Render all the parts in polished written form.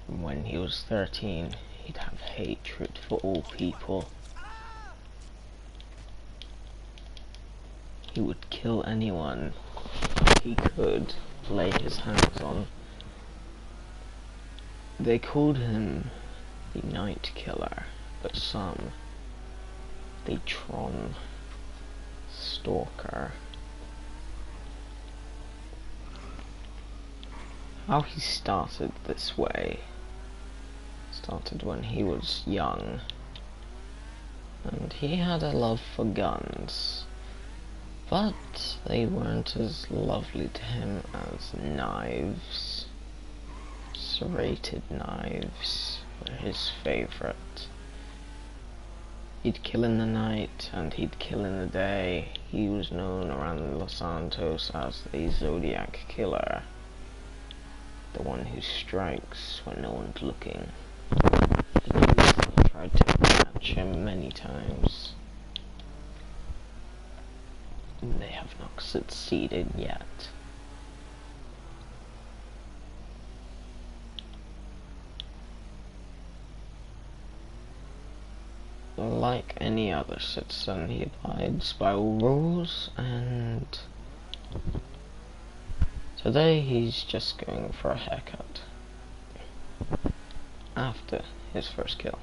When he was 13, he'd have hatred for all people. He would kill anyone he could lay his hands on. They called him the Nightkiller, but some, the Tron Stalker. How he started this way started when he was young, and he had a love for guns, but they weren't as lovely to him as knives. Serrated knives were his favourite. He'd kill in the night and he'd kill in the day. He was known around Los Santos as the Zodiac Killer, the one who strikes when no one's looking. The police have tried to catch him many times. They have not succeeded yet. Like any other citizen, he abides by all rules, and today he's just going for a haircut after his first kill.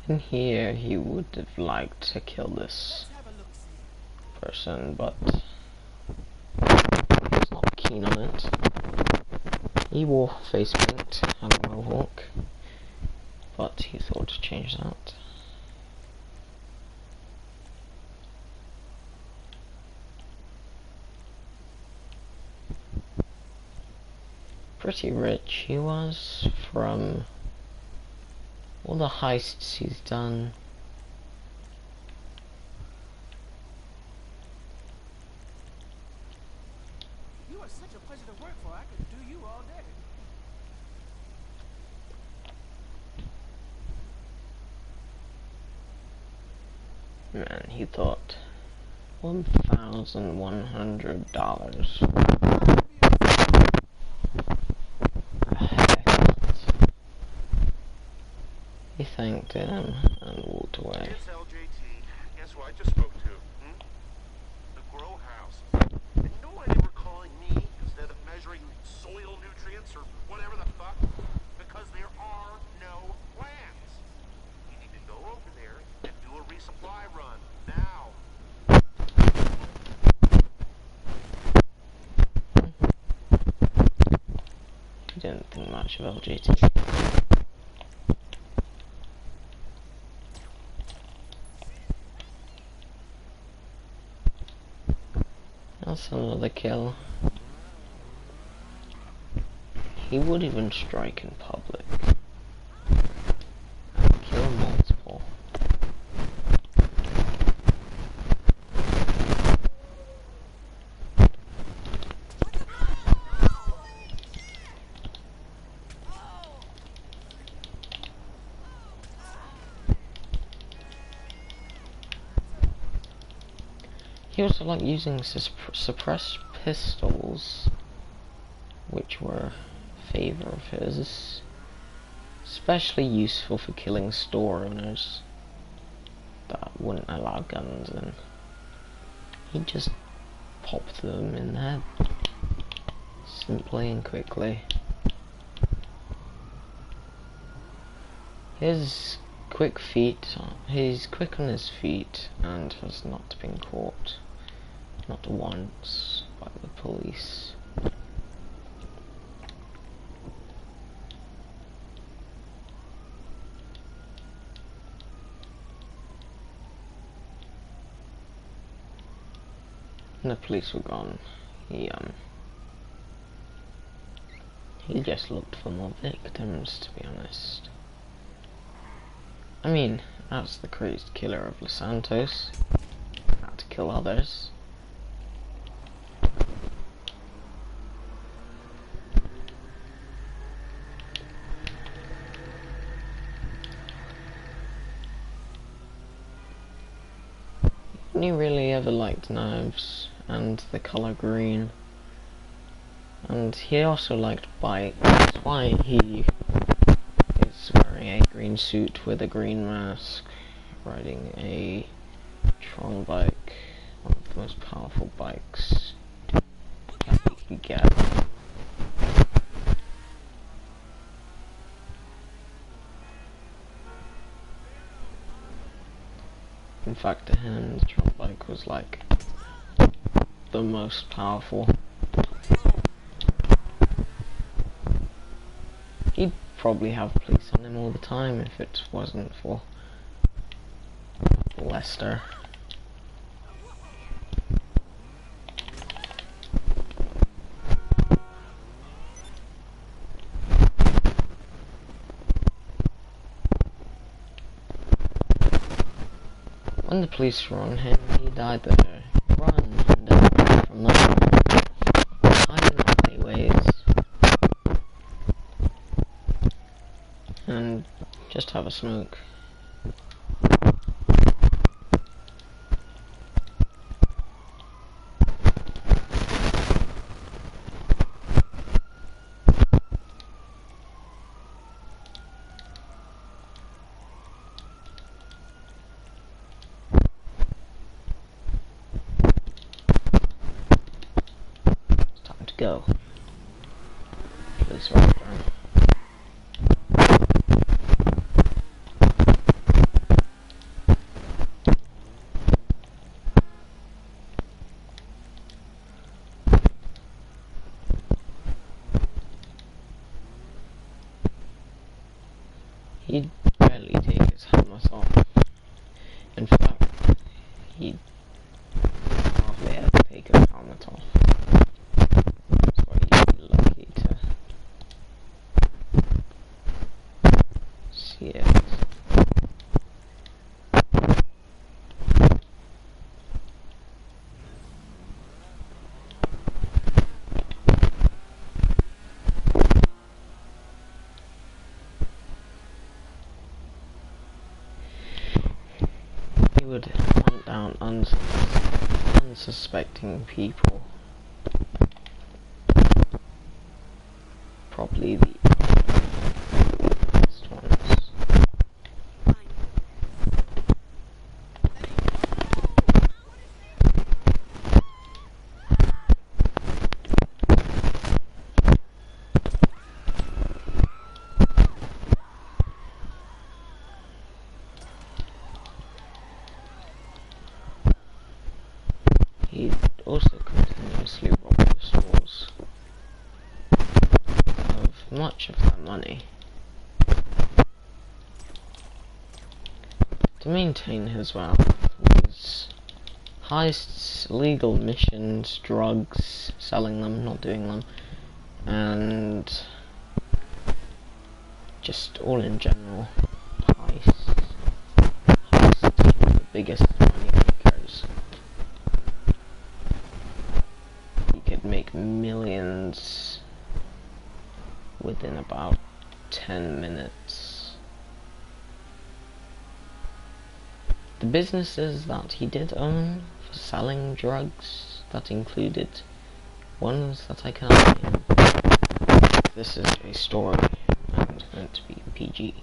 And here he would have liked to kill this person, but he was not keen on it. He wore face paint, had a mohawk, but he thought to change that. Pretty rich he was from all the heists he's done. You are such a pleasure to work for. I could do you all day. Man, he thought $1,100. He thanked him and walked away. It's LJT. Guess who I just spoke to? The grow house. And you know why they were calling me instead of measuring soil nutrients or whatever the fuck? Because there are no plants. You need to go over there and do a resupply run. Now. He didn't think much of LGT. That's another kill. He would even strike in public and kill multiple. He also liked using suppressed pistols, which were a favour of his, especially useful for killing store owners that wouldn't allow guns in. He'd just pop them in the head, simply and quickly. He's quick on his feet and has not been caught, not once, by the police. And the police were gone. He just looked for more victims, to be honest. I mean, that's the crazed killer of Los Santos. Had to kill others. only really ever liked knives and the colour green. And he also liked bikes. That's why he is wearing a green suit with a green mask, riding a Tron bike, one of the most powerful bikes that you could get. In fact, to him, the Tron bike was like the most powerful. He'd probably have police on him all the time if it wasn't for Lester. When the police were on him, he'd either run and away from them, hide in alleyways, and just have a smoke. Go. Police are after him. He'd barely take his helmet off. In fact, he'd hardly ever take his helmet off. So he'd be lucky to see it. He would hunt down unsuspecting people. Probably the best ones. He'd also continuously rob the stores of much of their money. To maintain his wealth, his heists, legal missions, drugs, selling them, not doing them, and just all in general, heists. Heists are the biggest money makers. He could make millions within about 10 minutes. The businesses that he did own for selling drugs, that included ones that I can't name. This is a story and meant to be PG.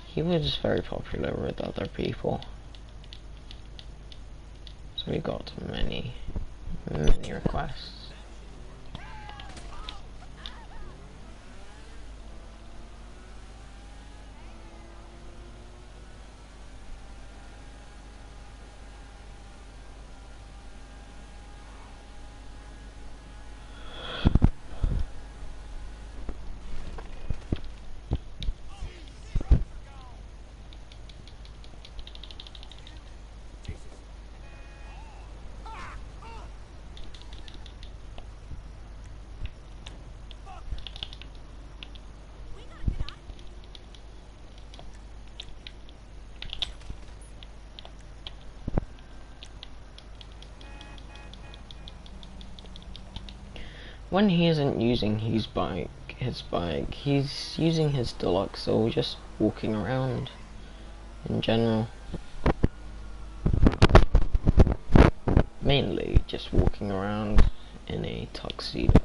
He was very popular with other people, so he got many requests. when he isn't using his bike, he's using his deluxe, or just walking around in general. Mainly just walking around in a tuxedo.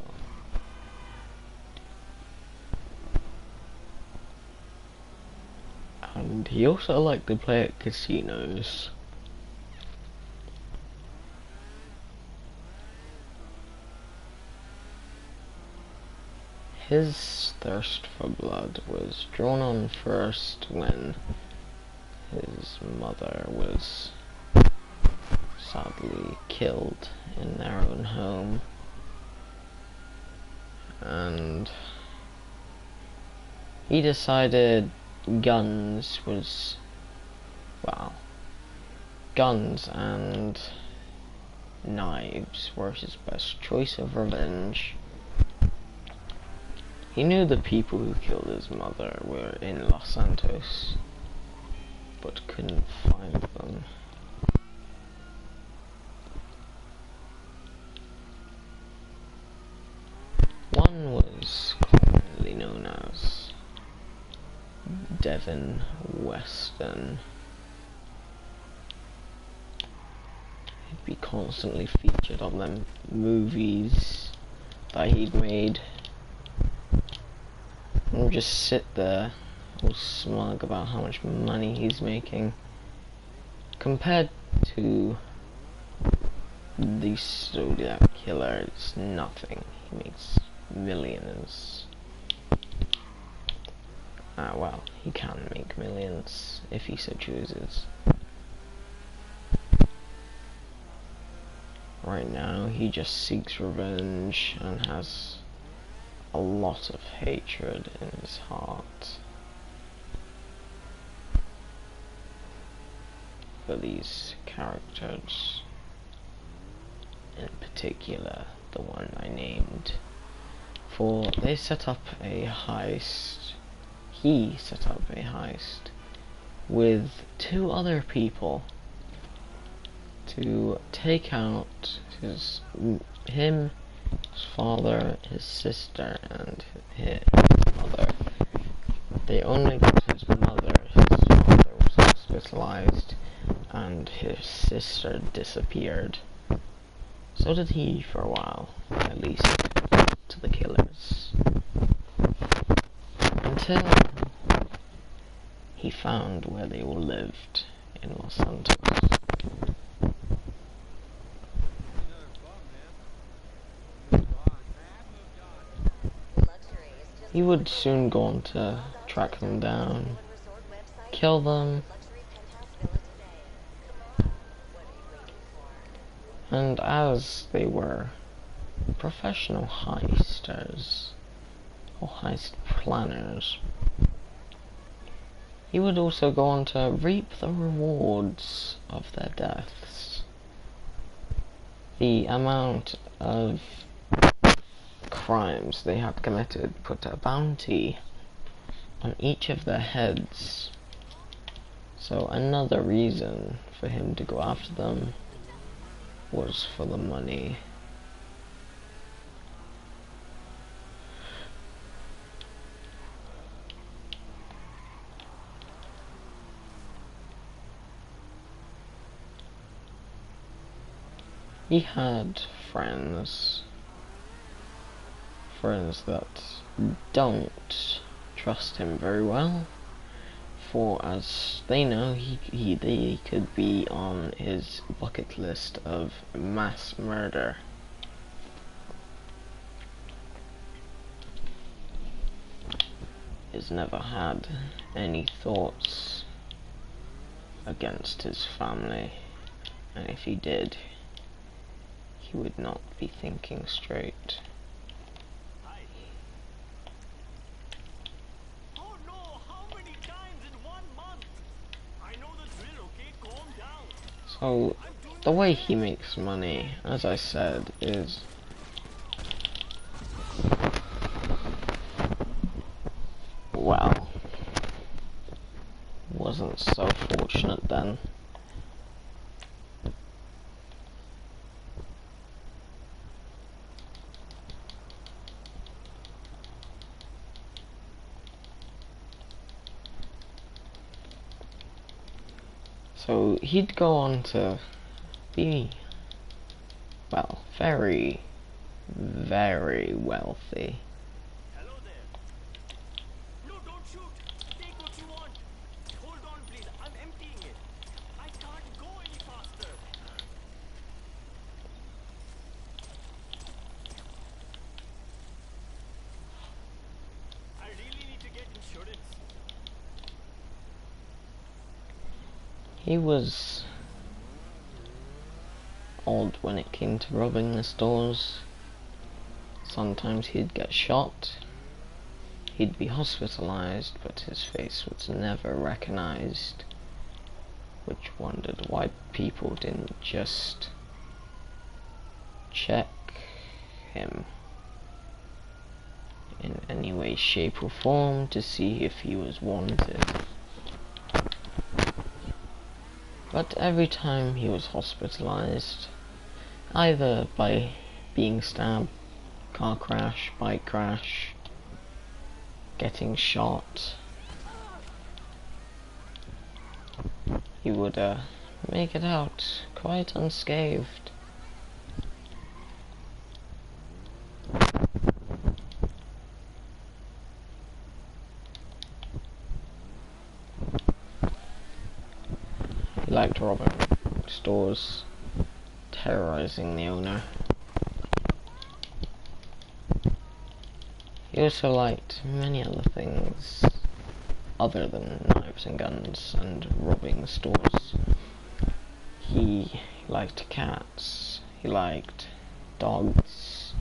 And he also liked to play at casinos. His thirst for blood was drawn on first when his mother was sadly killed in their own home, and he decided guns and knives were his best choice of revenge. He knew the people who killed his mother were in Los Santos, but couldn't find them. One was commonly known as Devin Weston. He'd be constantly featured on them movies that he'd made, and just sit there all smug about how much money he's making. Compared to the Zodiac Killer, it's nothing. He makes millions. Well, he can make millions if he so chooses. Right now, he just seeks revenge and has a lot of hatred in his heart for these characters, in particular the one I named, for they set up a heist. He set up a heist with two other people to take out him, his father, his sister, and his mother. They only got his mother. His father was hospitalized, and his sister disappeared. So did he for a while, at least to the killers. Until he found where they all lived in Los Santos. He would soon go on to track them down, kill them, and as they were professional heisters, or heist planners, he would also go on to reap the rewards of their deaths. The amount of crimes they had committed put a bounty on each of their heads. So another reason for him to go after them was for the money. He had friends that don't trust him very well, for as they know, they could be on his bucket list of mass murder. He's never had any thoughts against his family, and if he did, he would not be thinking straight. Oh no, how many times in 1 month? I know the drill, okay? Calm down. So, the way he makes money, as I said, is well, wasn't so fortunate then. So he'd go on to be, well, very, very wealthy. Hello there. No, don't shoot. Take what you want. Hold on, please. I'm emptying it. I can't go any faster. I really need to get insurance. He was odd when it came to robbing the stores. Sometimes he'd get shot, he'd be hospitalized, but his face was never recognized, which wondered why people didn't just check him in any way, shape or form to see if he was wanted. But every time he was hospitalized, either by being stabbed, car crash, bike crash, getting shot, he would make it out quite unscathed. He liked robbing stores, terrorizing the owner. He also liked many other things other than knives and guns and robbing stores. He liked cats, he liked dogs,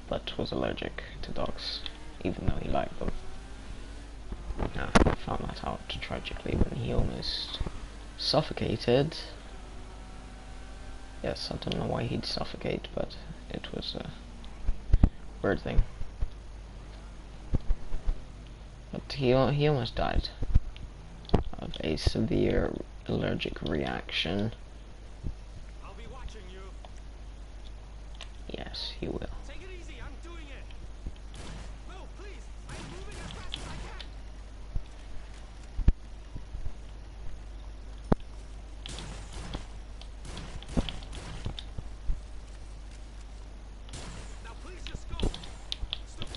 but was allergic to dogs, even though he liked them. Now, I found that out tragically when he almost suffocated. Yes, I don't know why he'd suffocate, but it was a weird thing. But he almost died of a severe allergic reaction. I'll be watching you. Yes, he will. Take it easy. I'm doing it. No, please. I'm moving as fast as I can. Now please just go. Stop.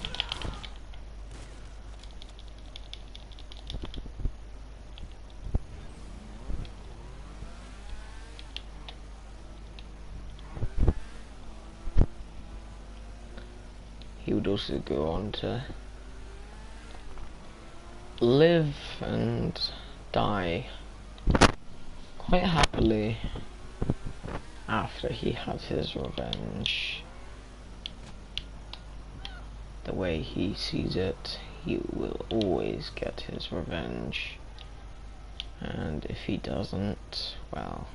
He would also go on to live and die quite happily after he had his revenge. The way he sees it, he will always get his revenge, and if he doesn't, well,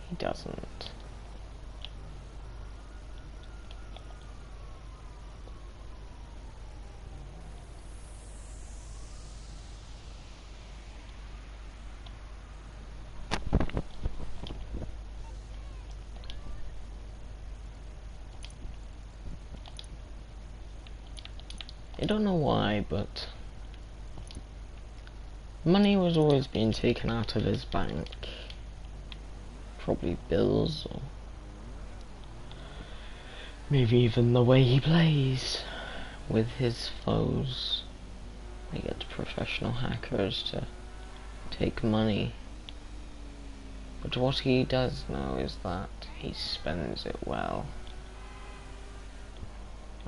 he doesn't. I don't know why, but money was always being taken out of his bank. Probably bills, or maybe even the way he plays with his foes. They get professional hackers to take money. But what he does know is that he spends it well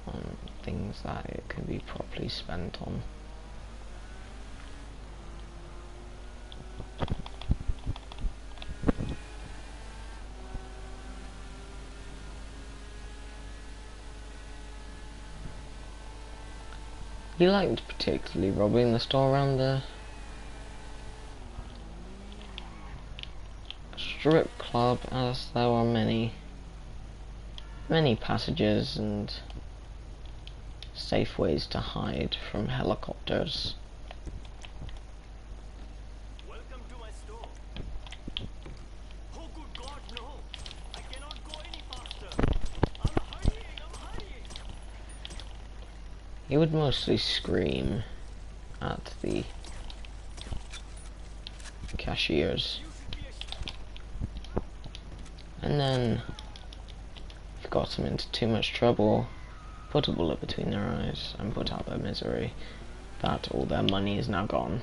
on things that it can be properly spent on. He liked particularly robbing the store around the strip club, as there were many passages and safe ways to hide from helicopters. Welcome to my store. Oh, good God, no! I cannot go any faster. I'm hurrying. He would mostly scream at the cashiers. And then, if it got them into too much trouble, put a bullet between their eyes and put out their misery that all their money is now gone.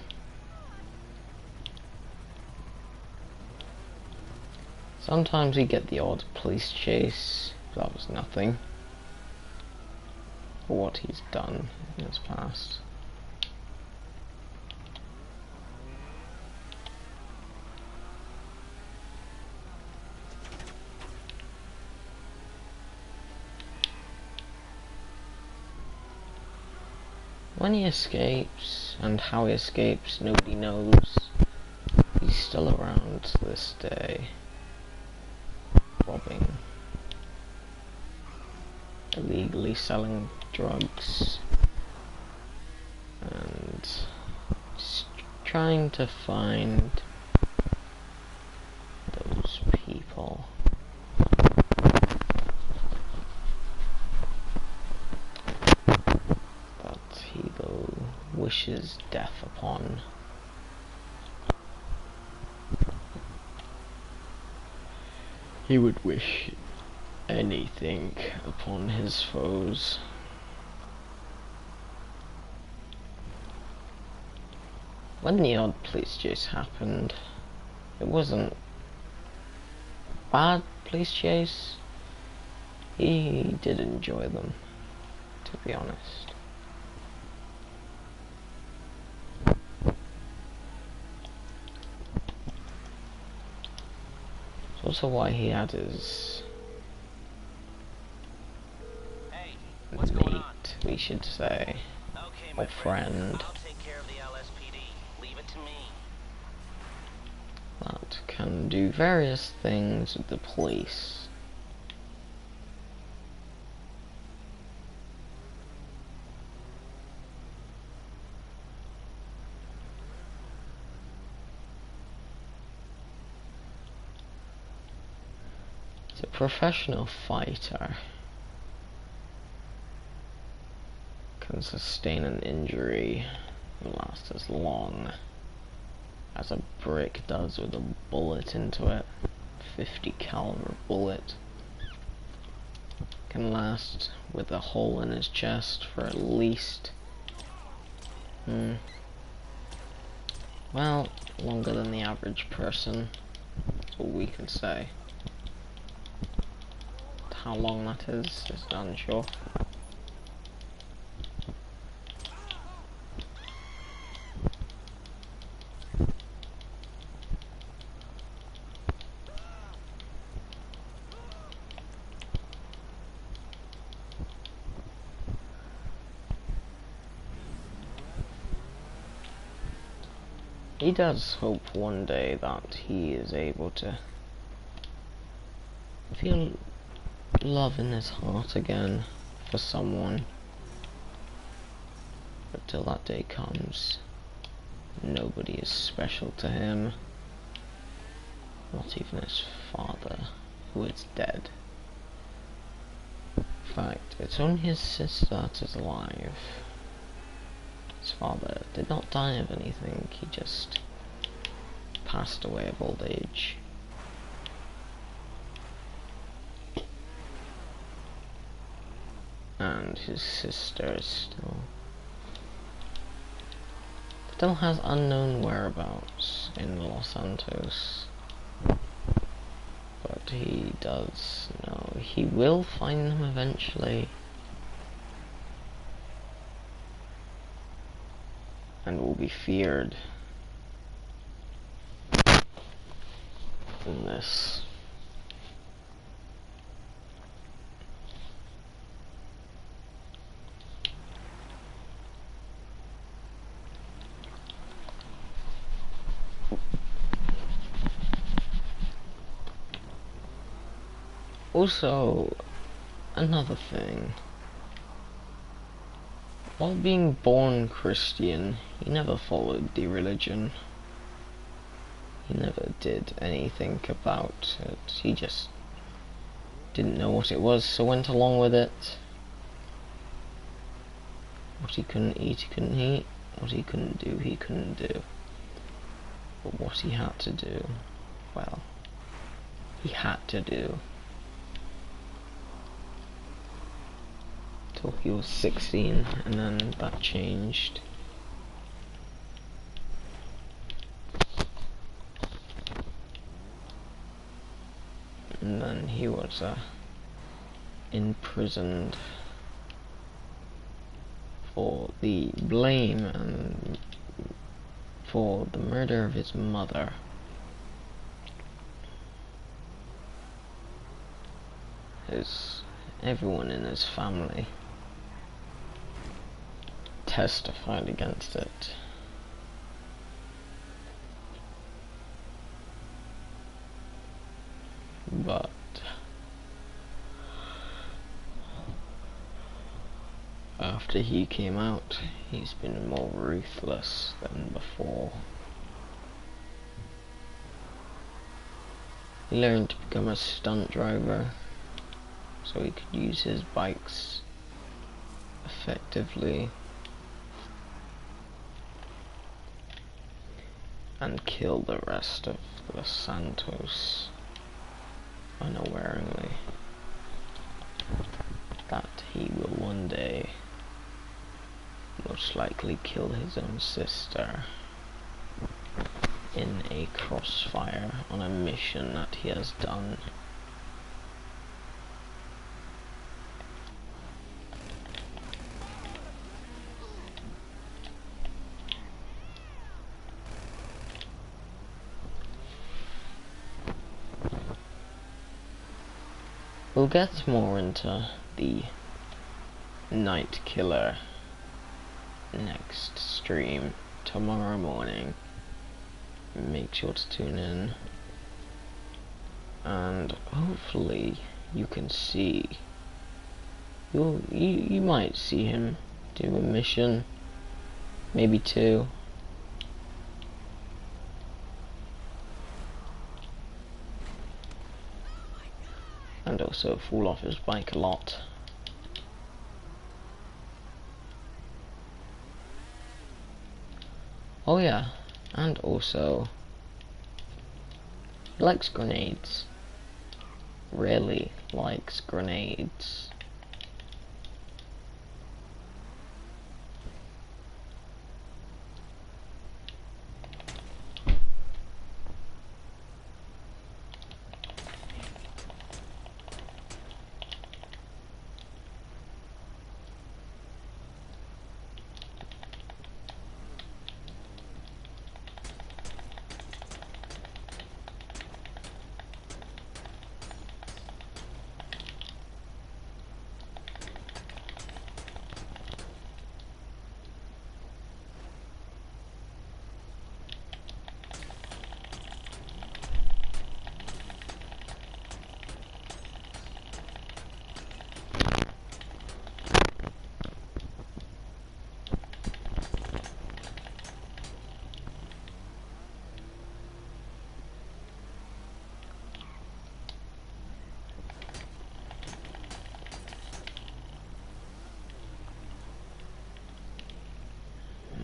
Sometimes we get the odd police chase. That was nothing for what he's done in his past. When he escapes, and how he escapes, nobody knows. He's still around to this day, robbing, illegally selling drugs, and just trying to find those people. Wishes death upon. He would wish anything upon his foes. When the odd police chase happened, it wasn't a bad police chase. He did enjoy them, to be honest. Also why he had his What's going on? mate, we should say, Okay, or friend, I'll take care of the LSPD. Leave it to me. that can do various things with the police. He's a professional fighter. Can sustain an injury and last as long as a brick does with a bullet into it. 50 caliber bullet. Can last with a hole in his chest for at least well, longer than the average person. That's all we can say. How long that is unsure. He does hope one day that he is able to feel love in his heart again for someone. But till that day comes, nobody is special to him. Not even his father, who is dead. In fact, it's only his sister that is alive. His father did not die of anything, he just passed away of old age. And his sister still has unknown whereabouts in Los Santos. But he does know he will find them eventually. And will be feared in this. Also, another thing. While being born Christian, he never followed the religion. He never did anything about it. He just didn't know what it was, so went along with it. What he couldn't eat, he couldn't eat. What he couldn't do, he couldn't do. But what he had to do, well, he had to do till he was 16, and then that changed. And then he was imprisoned for the blame and for the murder of his mother. Everyone in his family testified against it. But after he came out, he's been more ruthless than before. He learned to become a stunt driver so he could use his bikes effectively and kill the rest of the Santos unawareingly. That he will one day most likely kill his own sister in a crossfire on a mission that he has done. We'll get more into the Nightkiller next stream tomorrow morning. Make sure to tune in, and hopefully you can see. You might see him do a mission, maybe two. And also fall off his bike a lot. Oh yeah, and also he likes grenades. Really likes grenades.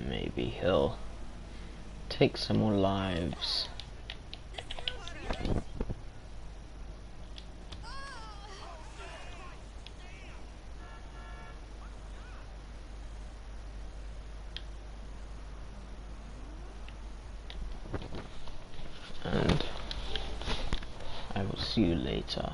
Maybe he'll take some more lives. And I will see you later.